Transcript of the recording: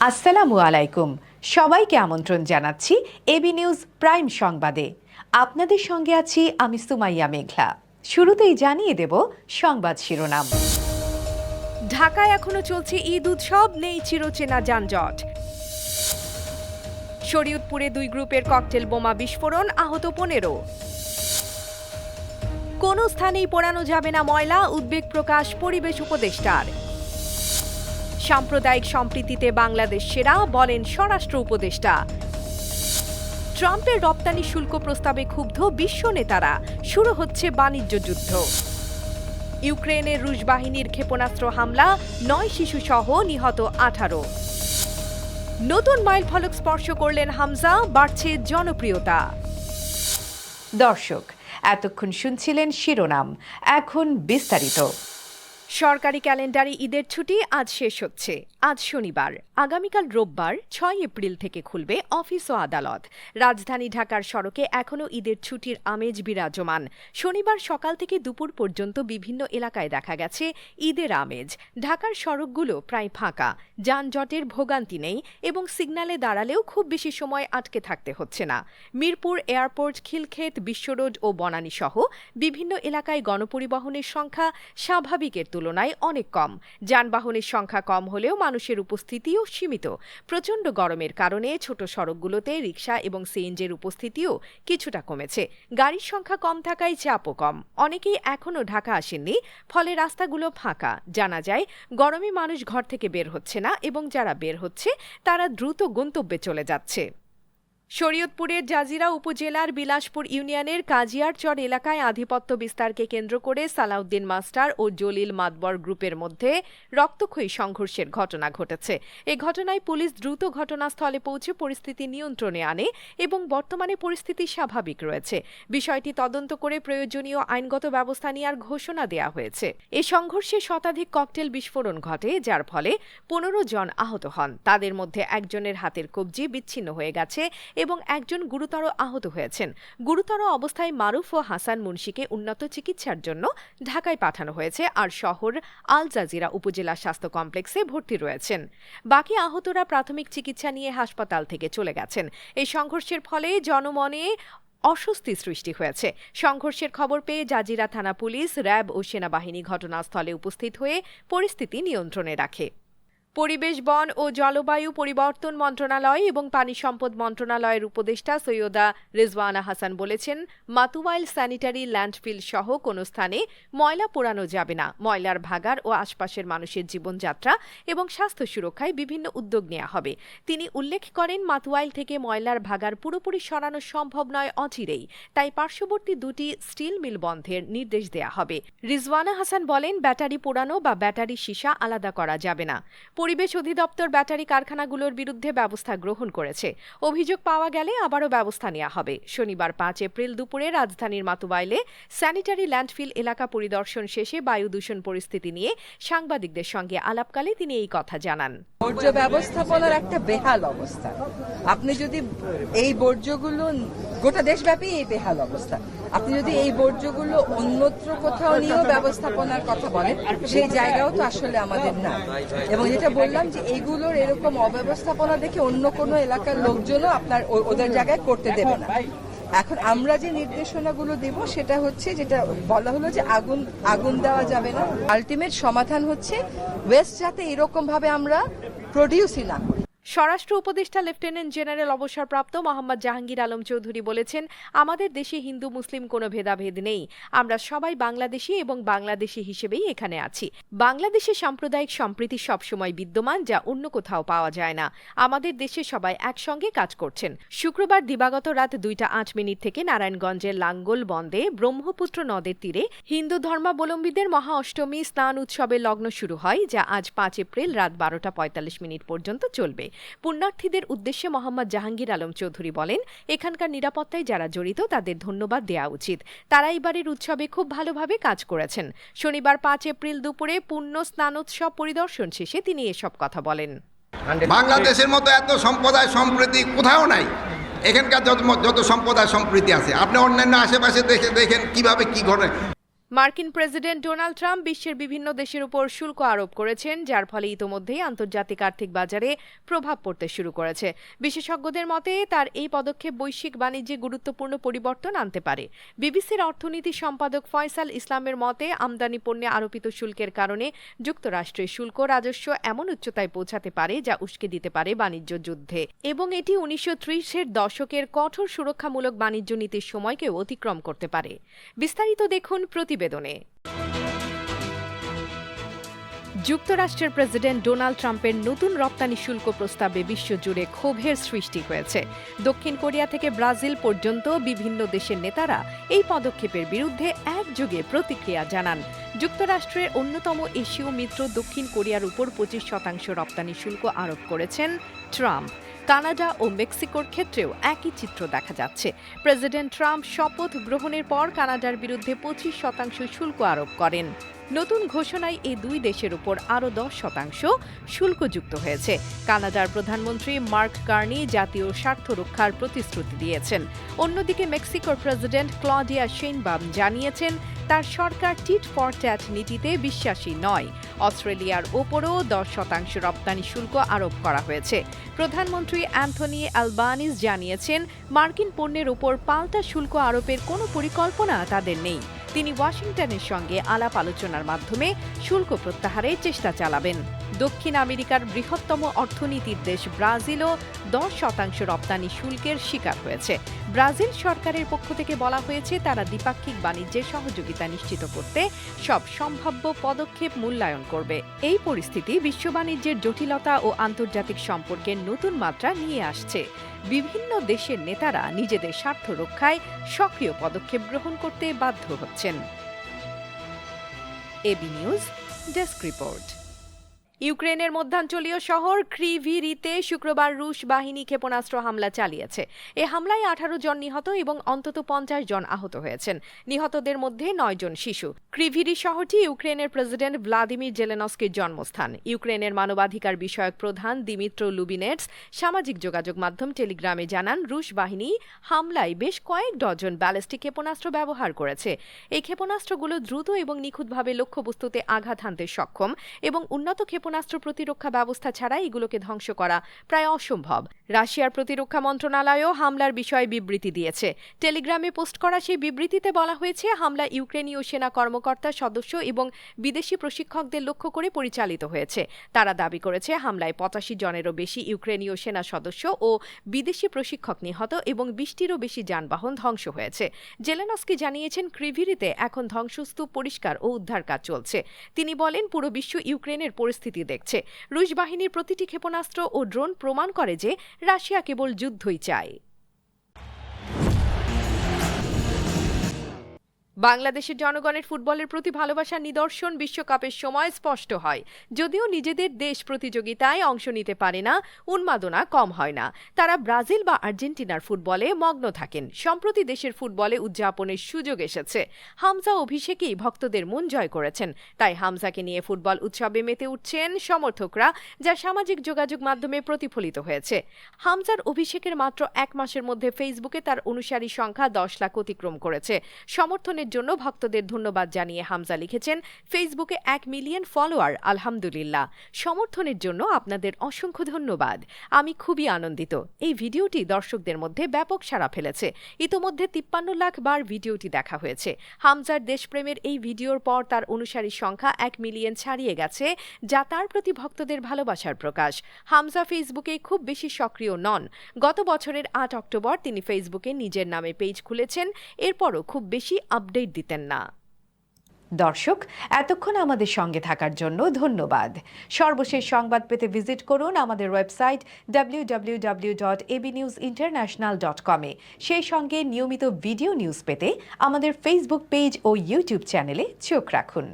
আসসালামু আলাইকুম। সবাইকে আমন্ত্রণ জানাচ্ছি এবি নিউজ প্রাইম সংবাদে। আপনাদের সঙ্গে আছি আমি সুমাইয়া মেঘলা। শুরুতেই জানিয়ে দেব সংবাদ শিরোনাম। ঢাকায় এখনো চলছে ঈদ উৎসব, নেই চিরচেনা যানজট। শরীয়তপুরে 2 গ্রুপের ককটেল বোমা বিস্ফোরণ, আহত 15। কোনো স্থানেই পোড়ানো যাবে না ময়লা, উদ্বেগ প্রকাশ পরিবেশ উপদেষ্টার। সাম্প্রদায়িক সম্প্রীতিতে বাংলাদেশ সেরা, বলেন স্বরাষ্ট্র উপদেষ্টা। ট্রাম্পের রপ্তানি শুল্ক প্রস্তাবে ক্ষুব্ধ বিশ্ব নেতারা, শুরু হচ্ছে বাণিজ্য যুদ্ধ। ইউক্রেনের রুশ বাহিনীর ক্ষেপণাস্ত্র হামলা, 9 শিশুসহ নিহত 18। নতুন মাইলফলক স্পর্শ করলেন হামজা, বাড়ছে জনপ্রিয়তা। দর্শক, এতক্ষণ শুনছিলেন শিরোনাম, এখন বিস্তারিত। সরকারি ক্যালেন্ডারে ঈদের ছুটি আজ শেষ হচ্ছে। আজ শনিবার, আগামীকাল রোববার 6 এপ্রিল থেকে খুলবে অফিস ও আদালত। রাজধানী ঢাকার সড়কে এখনও ঈদের ছুটির আমেজ বিরাজমান। শনিবার সকাল থেকে দুপুর পর্যন্ত বিভিন্ন এলাকায় দেখা গেছে ঈদের আমেজ। ঢাকার সড়কগুলো প্রায় ফাঁকা, যানজটের ভোগান্তি নেই এবং সিগন্যালে দাঁড়ালেও খুব বেশি সময় আটকে থাকতে হচ্ছে না। মিরপুর এয়ারপোর্ট, খিলক্ষেত, বিশ্বরোড ও বনানী সহ বিভিন্ন এলাকায় গণপরিবহনের সংখ্যা স্বাভাবিকের তুলনায় অনেক কম। যানবাহনের সংখ্যা কম হলেও মানুষের উপস্থিতিও সীমিত। প্রচণ্ড গরমের কারণে ছোট সড়কগুলোতে রিকশা এবং সিএনজির উপস্থিতিও কিছুটা কমেছে। গাড়ির সংখ্যা কম থাকায় চাপও কম। অনেকেই এখনও ঢাকা আসেননি, ফলে রাস্তাগুলো ফাঁকা। জানা যায়, গরমে মানুষ ঘর থেকে বের হচ্ছে না এবং যারা বের হচ্ছে তারা দ্রুত গন্তব্যে চলে যাচ্ছে। শরীয়তপুরের জাজিরা উপজেলার বিলাসপুর ইউনিয়নের কাজিয়ারচর এলাকায় আধিপত্য বিস্তারকে কেন্দ্র করে সালাউদ্দিন মাস্টার ও জলিল মাতবর গ্রুপের মধ্যে রক্তক্ষয়ী সংঘর্ষের ঘটনা ঘটেছে। এ ঘটনায় পুলিশ দ্রুত ঘটনাস্থলে পৌঁছে পরিস্থিতি নিয়ন্ত্রণে আনে এবং বর্তমানে পরিস্থিতি স্বাভাবিক রয়েছে। বিষয়টি তদন্ত করে প্রয়োজনীয় আইনগত ব্যবস্থা নেওয়ার ঘোষণা দেওয়া হয়েছে। এ সংঘর্ষে শতাধিক ককটেল বিস্ফোরণ ঘটে, যার ফলে 15 জন আহত হন। তাদের মধ্যে একজনের হাতের কবজি বিচ্ছিন্ন হয়ে গেছে এবং একজন গুরুতর আহত হয়েছেন। গুরুতর অবস্থায় মারুফ ও হাসান মুন্সিকে উন্নত চিকিৎসার জন্য ঢাকায় পাঠানো হয়েছে আর শহর আল জাজিরা উপজেলা স্বাস্থ্য কমপ্লেক্সে ভর্তি রয়েছেন। বাকি আহতরা প্রাথমিক চিকিৎসা নিয়ে হাসপাতাল থেকে চলে গেছেন। এই সংঘর্ষের ফলে জনমনে অস্বস্তি সৃষ্টি হয়েছে। সংঘর্ষের খবর পেয়ে জাজিরা থানা পুলিশ, র্যাব ও সেনাবাহিনী ঘটনাস্থলে উপস্থিত হয়ে পরিস্থিতি নিয়ন্ত্রণে রাখে। পরিবেশ, বন ও জলবায়ু পরিবর্তন মন্ত্রণালয় এবং পানি সম্পদ মন্ত্রণালয়ের উপদেষ্টা সৈয়দা রেজওয়ানা হাসান বলেছেন, মাতুয়াইল স্যানিটারি ল্যান্ডফিল সহ কোনো স্থানে ময়লা পোড়ানো যাবে না। ময়লার ভাগার ও আশপাশের মানুষের জীবনযাত্রা এবং স্বাস্থ্য সুরক্ষায় বিভিন্ন উদ্যোগ নেওয়া হবে। তিনি উল্লেখ করেন, মাতুয়াইল থেকে ময়লার ভাগার পুরোপুরি সরানো সম্ভব নয় অচিরেই, তাই পার্শ্ববর্তী 2টি স্টিল মিল বন্ধের নির্দেশ দেওয়া হবে। রিজওয়ানা হাসান বলেন, ব্যাটারি পোড়ানো বা ব্যাটারি সীসা আলাদা করা যাবে না। পরিবেশ অধিদপ্তর ব্যাটারি কারখানাগুলোর বিরুদ্ধে ব্যবস্থা গ্রহণ করেছে। অভিযোগ পাওয়া গেলে আবারও ব্যবস্থা নেওয়া হবে। শনিবার 5 এপ্রিল দুপুরে রাজধানীর মাতুয়াইলে স্যানিটারি ল্যান্ডফিল এলাকা পরিদর্শন শেষে বায়ু দূষণ পরিস্থিতি নিয়ে সাংবাদিকদের সঙ্গে আলাপকালে তিনি এই কথা জানান। বর্জ্য ব্যবস্থাপনার একটা বেহাল অবস্থা। আপনি যদি এই বর্জ্যগুলো গোটা দেশব্যাপী এই বেহাল অবস্থা, আপনি যদি এই বর্জ্যগুলো অন্যত্র কোথাও নিয়েও ব্যবস্থাপনার কথা বলেন, সেই জায়গাও তো আসলে আমাদের না। এবং যেটা বললাম যে এইগুলোর এরকম অব্যবস্থাপনা দেখে অন্য কোনো এলাকার লোকজনও আপনার ওদের জায়গায় করতে দেবে না। এখন আমরা যে নির্দেশনাগুলো দেব সেটা হচ্ছে, যেটা বলা হলো যে আগুন দেওয়া যাবে না। আলটিমেট সমাধান হচ্ছে ওয়েস্ট যাতে এরকম ভাবে আমরা প্রডিউসই না করি। স্বরাষ্ট্র উপদেষ্টা লেফটেন্যান্ট জেনারেল অবসরপ্রাপ্ত মোহাম্মদ জাহাঙ্গীর আলম চৌধুরী বলেছেন, আমাদের দেশে হিন্দু মুসলিম কোনো ভেদাভেদ নেই। আমরা সবাই বাংলাদেশি এবং বাংলাদেশি হিসেবেই এখানে আছি। বাংলাদেশে সাম্প্রদায়িক সম্প্রীতি সবসময় বিদ্যমান, যা অন্য কোথাও পাওয়া যায় না। আমাদের দেশে সবাই একসঙ্গে কাজ করছেন। শুক্রবার দিবাগত রাত 2:08 থেকে নারায়ণগঞ্জের লাঙ্গল বন্দে ব্রহ্মপুত্র নদের তীরে হিন্দু ধর্মাবলম্বীদের মহা অষ্টমী স্নান উৎসবের লগ্ন শুরু হয়, যা আজ 5 এপ্রিল রাত 12:45 পর্যন্ত চলবে। পুণ্যার্থীদের উদ্দেশ্যে মোহাম্মদ জাহাঙ্গীর আলম চৌধুরী বলেন, এখানকার নিরাপত্তায় যারা জড়িত তাদের ধন্যবাদ দেওয়া উচিত। তারা এবারের উৎসবে খুব ভালোভাবে কাজ করেছেন। শনিবার 5 এপ্রিল দুপুরে পুণ্য স্নানোৎসব পরিদর্শন শেষে তিনি এসব কথা বলেন। বাংলাদেশের মতো এত সম্প্রদায় সম্প্রীতি কোথাও নাই। এখানকার যত সম্প্রদায় সম্প্রীতি আছে, আপনি অন্যান্য আশেপাশে দেখেন কিভাবে কি ঘটে। মার্কিন প্রেসিডেন্ট ডোনাল্ড ট্রাম্প বিশ্বের বিভিন্ন দেশের উপর শুল্ক আরোপ করেছেন, যার ফলে ইতোমধ্যেই আন্তর্জাতিক আর্থিক বাজারে প্রভাব পড়তে শুরু করেছে। বিশেষজ্ঞদের মতে তার এই পদক্ষেপ বৈশ্বিক বাণিজ্যে গুরুত্বপূর্ণ পরিবর্তন আনতে পারে। বিবিসির অর্থনীতি সম্পাদক ফয়সাল ইসলামের মতে আমদানি পণ্যে আরোপিত শুল্কের কারণে যুক্তরাষ্ট্রের শুল্ক রাজস্ব এমন উচ্চতায় পৌঁছাতে পারে যা উস্কে দিতে পারে বাণিজ্য যুদ্ধে, এবং এটি 1930-এর দশকের কঠোর সুরক্ষামূলক বাণিজ্য নীতির সময়কেও অতিক্রম করতে পারে। বিস্তারিত দেখুন প্রতিবেদনে। যুক্তরাষ্ট্রের প্রেসিডেন্ট ডোনাল্ড ট্রাম্পের নতুন রপ্তানি শুল্ক প্রস্তাবে বিশ্বজুড়ে ক্ষোভের সৃষ্টি হয়েছে। দক্ষিণ কোরিয়া থেকে ব্রাজিল পর্যন্ত বিভিন্ন দেশের নেতারা এই পদক্ষেপের বিরুদ্ধে একযোগে প্রতিক্রিয়া জানান। যুক্তরাষ্ট্রের অন্যতম এশীয় মিত্র দক্ষিণ কোরিয়ার উপর 25% রপ্তানি শুল্ক আরোপ করেছেন ট্রাম্প। কানাডা ও মেক্সিকোর ক্ষেত্রেও একই চিত্র দেখা যাচ্ছে। প্রেসিডেন্ট ট্রাম্প শপথ গ্রহণের পর কানাডার বিরুদ্ধে 25% শুল্ক আরোপ করেন। নতুন ঘোষণায় এই দুই দেশের উপর আরও 10% শুল্ক যুক্ত হয়েছে। কানাডার প্রধানমন্ত্রী মার্ক কার্নি জাতীয় স্বার্থ রক্ষার প্রতিশ্রুতি দিয়েছেন। অন্যদিকে মেক্সিকোর প্রেসিডেন্ট ক্লডিয়া শেইনবাম জানিয়েছেন তার সরকার টিট ফর ট্যাট নীতিতে বিশ্বাসী নয়। অস্ট্রেলিয়ার ওপরও 10% রপ্তানি শুল্ক আরোপ করা হয়েছে। প্রধানমন্ত্রী অ্যান্থনি অ্যালবানিজ জানিয়েছেন মার্কিন পণ্যের ওপর পাল্টা শুল্ক আরোপের কোনো পরিকল্পনা তাদের নেই। তিনি ওয়াশিংটনের সঙ্গে আলাপ আলোচনার মাধ্যমে শুল্ক প্রত্যাহারের চেষ্টা চালাবেন। দক্ষিণ আমেরিকার বৃহত্তম অর্থনীতির দেশ ব্রাজিলও 10% রপ্তানি শুল্কের শিকার হয়েছে। ব্রাজিল সরকারের পক্ষ থেকে বলা হয়েছে তারা দ্বিপাক্ষিক বাণিজ্যে সহযোগিতা নিশ্চিত করতে সব সম্ভাব্য পদক্ষেপ মূল্যায়ন করবে। এই পরিস্থিতি বিশ্ব বাণিজ্যের জটিলতা ও আন্তর্জাতিক সম্পর্কের নতুন মাত্রা নিয়ে আসছে। বিভিন্ন দেশের নেতারা নিজেদের স্বার্থ রক্ষায় সক্রিয় পদক্ষেপ গ্রহণ করতে বাধ্য হচ্ছেন। AB news desk report. ইউক্রেনের মধ্যাঞ্চলীয় শহর ক্রিভিরিতে শুক্রবার রুশ বাহিনী ক্ষেপণাস্ত্র হামলা চালিয়েছে। এ হামলায় 18 জন নিহত এবং অন্তত 50 জন আহত হয়েছেন। নিহতদের মধ্যে 9 জন শিশু। ক্রিভিরি শহরটি ইউক্রেনের প্রেসিডেন্ট ভ্লাদিমির জেলেনস্কির জন্মস্থান। ইউক্রেনের মানবাধিকার বিষয়ক প্রধান দিমিত্রো লুবিনেটস সামাজিক যোগাযোগ মাধ্যম টেলিগ্রামে জানান রুশ বাহিনী হামলায় বেশ কয়েক ডজন ব্যালিস্টিক ক্ষেপণাস্ত্র ব্যবহার করেছে। এই ক্ষেপণাস্ত্রগুলো দ্রুত এবং নিখুঁতভাবে লক্ষ্যবস্তুতে আঘাত হানতে সক্ষম এবং উন্নত ক্ষেপণাস্ত্র প্রতিরক্ষা ব্যবস্থা ছাড়া এগুলোকে ধ্বংস করা প্রায় অসম্ভব। রাশিয়ার প্রতিরক্ষা মন্ত্রণালয়ও হামলার বিষয়ে বিবৃতি দিয়েছে। টেলিগ্রামে পোস্ট করা সেই বিবৃতিতে বলা হয়েছে হামলা ইউক্রেনীয় সেনা কর্মকর্তা, সদস্য এবং বিদেশি প্রশিক্ষকদের লক্ষ্য করে পরিচালিত হয়েছে। তারা দাবি করেছে হামলায় 85 জনেরও বেশি ইউক্রেনীয় সেনা সদস্য ও বিদেশি প্রশিক্ষক নিহত এবং 20টিরও বেশি যানবাহন ধ্বংস হয়েছে। জেলেনস্কি জানিয়েছেন ক্রিভিরিতে এখন ধ্বংসস্তূপ পরিষ্কার ও উদ্ধার কাজ চলছে। তিনি বলেন পুরো বিশ্ব ইউক্রেনের পরিস্থিতি দেখছে। রুশ বাহিনীর প্রতিটি ক্ষেপণাস্ত্র ও ড্রোন প্রমাণ করে যে রাশিয়া কেবল যুদ্ধই চায়। বাংলাদেশের জনগণের ফুটবলের প্রতি ভালোবাসার নিদর্শন বিশ্বকাপের সময় স্পষ্ট হয়। যদিও নিজেদের দেশ প্রতিযোগিতায় অংশ নিতে পারে না, উন্মাদনা কম হয় না। তারা ব্রাজিল বা আর্জেন্টিনার ফুটবলে মগ্ন থাকেন। সম্প্রতি দেশের ফুটবলে উদযাপনের সুযোগ এসেছে। হামজা অভিষেকেই ভক্তদের মন জয় করেছেন। তাই হামজাকে নিয়ে ফুটবল উৎসবে মেতে উঠছেন সমর্থকরা, যা সামাজিক যোগাযোগ মাধ্যমে প্রতিফলিত হয়েছে। হামজার অভিষেকের মাত্র 1 মাসের মধ্যে ফেসবুকে তার অনুসারী সংখ্যা 10 লাখ অতিক্রম করেছে। সমর্থনের জন্য ভক্তদের ধন্যবাদ জানিয়ে হামজা লিখেছেন, ফেসবুকে 1 মিলিয়ন ফলোয়ার, আলহামদুলিল্লাহ। সমর্থনের জন্য আপনাদের অসংখ্য ধন্যবাদ। আমি খুবই আনন্দিত। এই ভিডিওটি দর্শকদের মধ্যে ব্যাপক সাড়া ফেলেছে। ইতোমধ্যে 53 লাখ বার ভিডিওটি দেখা হয়েছে। হামজার দেশপ্রেমের এই ভিডিওর পর তার অনুসারী সংখ্যা 1 মিলিয়ন ছাড়িয়ে গেছে, যা তার প্রতি ভক্তদের ভালোবাসার প্রকাশ। হামজা ফেসবুকে খুব বেশি সক্রিয় নন। গত বছরের 8 অক্টোবর তিনি ফেসবুকে নিজের নামে পেজ খুলেছেন। এরপরও খুব বেশি আপডেট দিতেন না। দর্শক, এতক্ষণ আমাদের সঙ্গে থাকার জন্য ধন্যবাদ। সর্বশেষ সংবাদ পেতে ভিজিট করুন আমাদের ওয়েবসাইট www.abnewsinternational.com এ। সেই সঙ্গে নিয়মিত ভিডিও নিউজ পেতে আমাদের ফেসবুক পেজ ও ইউটিউব চ্যানেলে চোখ রাখুন।